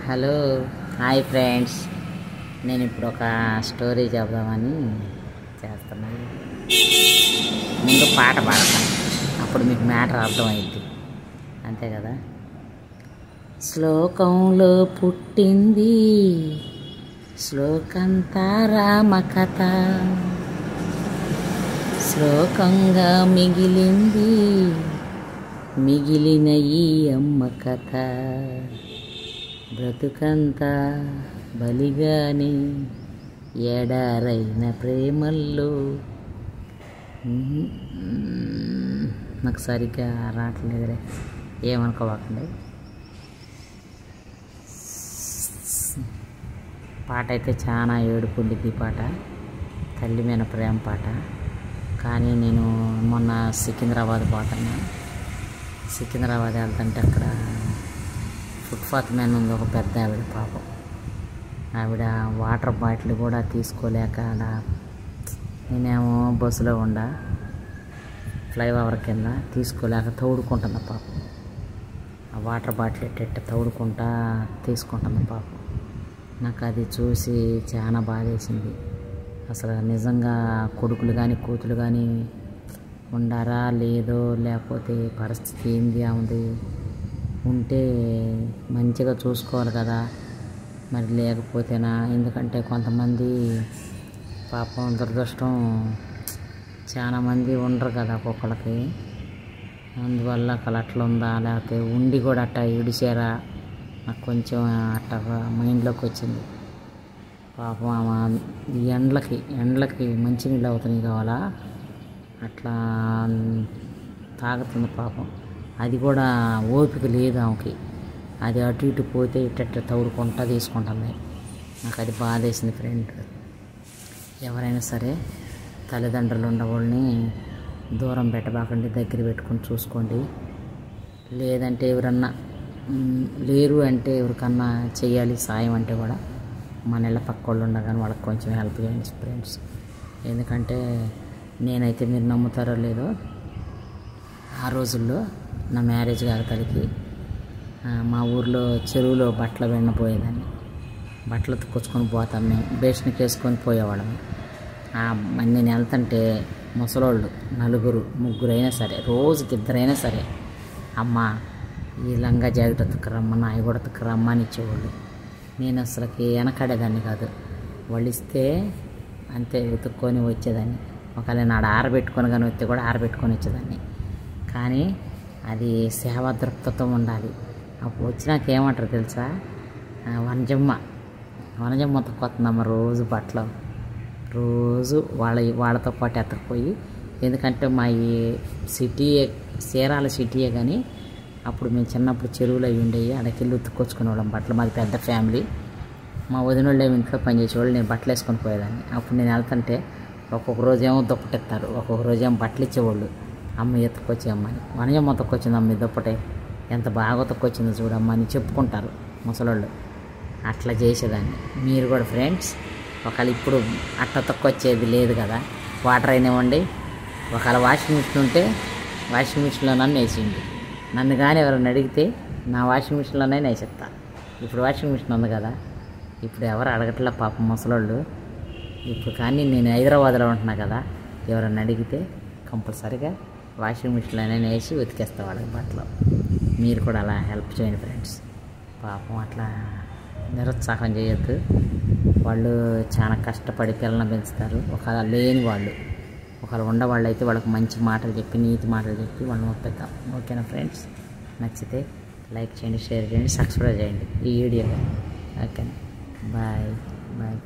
Hello hi friends, నేను ఇప్పుడు ఒక స్టోరీ చెప్దామని చేస్తున్నాను. ముందు పాట పాడతాను, అప్పుడు మీకు మ్యాటర్ అర్థమైంది, అంతే కదా. శ్లోకంలో పుట్టింది శ్లోకంతా రామకథ, శ్లోకంగా మిగిలింది మిగిలిన ఈ అమ్మ కథ. బ్రతుకంతా బలిగాని ఎడారైన ప్రేమల్లో. నాకు సరిగ్గా రావట్లేదురే, ఏమనుకోవాకండి. పాట అయితే చాలా ఏడుపుండిద్ది పాట, తల్లి మీద ప్రేమ పాట. కానీ నేను మొన్న సికింద్రాబాద్ పోతున్నా. సికింద్రాబాద్ వెళ్తుంటే అక్కడ ఫుట్పాత్ మీద ఉంది ఒక పెద్ద ఆవిడ. పాపం ఆవిడ వాటర్ బాటిల్ కూడా తీసుకోలేక నేనేమో బస్సులో ఉండా ఫ్లైఓవర్ కింద తీసుకోలేక తోడుకుంటున్నా పాపం. ఆ వాటర్ బాటిల్ ఎట్ట తోడుకుంటా తీసుకుంటున్నా పాపం. నాకు అది చూసి చాలా బాధేసింది. అసలు నిజంగా కొడుకులు కానీ కూతురు కానీ ఉండారా లేదో, లేకపోతే పరిస్థితి ఏంది ఉంది, ఉంటే మంచిగా చూసుకోవాలి కదా, మరి లేకపోతేనా. ఎందుకంటే కొంతమంది పాపం దురదృష్టం చాలామంది ఉండరు కదా ఒక్కొక్కరికి. అందువల్ల అట్లా ఉందా, లేకపోతే ఉండి కూడా అట్ట ఇడిచారా, నాకు కొంచెం అట్ట మైండ్లోకి వచ్చింది. పాపం ఈ ఎండలకి మంచినీళ్ళు అవుతున్నాయి కావాలా, అట్లా తాగుతుంది పాపం. అది కూడా ఓపిక లేదు ఆమెకి. అది అటు ఇటు పోతే ఇట్ట తౌడుకుంటా తీసుకుంటుంది. నాకు అది బాధేసింది ఫ్రెండ్. ఎవరైనా సరే తల్లిదండ్రులు ఉండవాళ్ళని దూరం పెట్టబాకండి, దగ్గర పెట్టుకొని చూసుకోండి. లేదంటే ఎవరన్నా లేరు అంటే ఎవరికన్నా చెయ్యాలి సాయం అంటే కూడా మన ఇళ్ళ పక్క వాళ్ళు ఉండగానే వాళ్ళకి కొంచెం హెల్ప్ చేయండి ఫ్రెండ్స్. ఎందుకంటే నేనైతే మీరు నమ్ముతారో లేదో, ఆ రోజుల్లో నా మ్యారేజ్ కాకతలకి మా ఊర్లో చెరువులో బట్టలు వెన్నపోయేదాన్ని. బట్టలు తుక్కొచ్చుకొని పోతాం మేము, బేషన్కి వేసుకొని పోయేవాళ్ళం. నేను వెళ్తుంటే ముసలోళ్ళు ముగ్గురు అయినా సరే, రోజుకి ఇద్దరైనా సరే, అమ్మ ఈ లంగా జాకెట్ ఉతుక్కరమ్మ, నాయి కూడా ఉతుక్కరమ్మ అని ఇచ్చేవాళ్ళు. నేను అసలుకి వెనకాడేదాన్ని కాదు. వాళ్ళు ఇస్తే అంతే ఉతుక్కొని వచ్చేదాన్ని. ఒకవేళ నాడు ఆరబెట్టుకొని కానీ వస్తే కూడా ఆరబెట్టుకొని వచ్చేదాన్ని. కానీ అది సేవా దృక్పథం ఉండాలి. అప్పుడు వచ్చినాక ఏమంటారు తెలుసా, వనజమ్మ ఉతుక్కొస్తుందమ్మ రోజు బట్టలు, రోజు వాళ్ళతో పాటు ఎత్తకపోయి. ఎందుకంటే మా ఈ సిటీయే, చీరాల సిటీయే, కానీ అప్పుడు మేము చిన్నప్పుడు చెరువులు అవి ఉండేవి, అక్కడికి ఉతుక్కొచ్చుకునేవాళ్ళం బట్టలు. మాది పెద్ద ఫ్యామిలీ. మా వదినోళ్ళు ఏమి ఇంట్లో పనిచేసేవాళ్ళు, నేను బట్టలు వేసుకొని పోయేదాన్ని. అప్పుడు నేను వెళ్తుంటే ఒక్కొక్క రోజు ఏమో దుప్పటిస్తారు, ఒక్కొక్క రోజు ఏమో బట్టలు ఇచ్చేవాళ్ళు. అమ్మ ఎత్తుకొచ్చి అమ్మని, వనజమ్మ ఉతుక్కొచ్చింది అమ్మ ఈ దుప్పటే, ఎంత బాగా ఉతుక్కొచ్చిందో చూడమ్మ అని చెప్పుకుంటారు ముసలోళ్ళు. అట్లా చేసేదాన్ని. మీరు కూడా ఫ్రెండ్స్ ఒకవేళ ఇప్పుడు అట్ట ఉతుక్కొచ్చేది లేదు కదా, వాటర్ అయినామండి. ఒకవేళ వాషింగ్ మిషన్ ఉంటే వాషింగ్ మిషన్లో నన్ను వేసిండి. నన్ను కానీ ఎవరైనా అడిగితే నా వాషింగ్ మిషన్లోనే వేసేస్తా. ఇప్పుడు వాషింగ్ మిషన్ ఉంది కదా, ఇప్పుడు ఎవరు అడగట్లే పాపం ముసలోళ్ళు. ఇప్పుడు కానీ నేను హైదరాబాద్లో ఉంటున్నా కదా, ఎవరైనా అడిగితే కంపల్సరీగా వాషింగ్ మిషన్లోనే వేసి ఉతికేస్తా వాళ్ళకి బట్టలు. మీరు కూడా అలా హెల్ప్ చేయండి ఫ్రెండ్స్. పాపం అట్లా నిరుత్సాహం చేయొద్దు. వాళ్ళు చాలా కష్టపడి పిల్లల్ని పెంచుతారు. ఒకవేళ లేని వాళ్ళు, ఒకవేళ ఉండవాళ్ళు అయితే వాళ్ళకి మంచి మాటలు చెప్పి, నీతి మాటలు చెప్పి వాళ్ళని ఒప్పిద్దాం. ఓకేనా ఫ్రెండ్స్? నచ్చితే లైక్ చేయండి, షేర్ చేయండి, సబ్స్క్రైబ్ చేయండి ఈ వీడియో. ఓకేనా, బాయ్ బాయ్.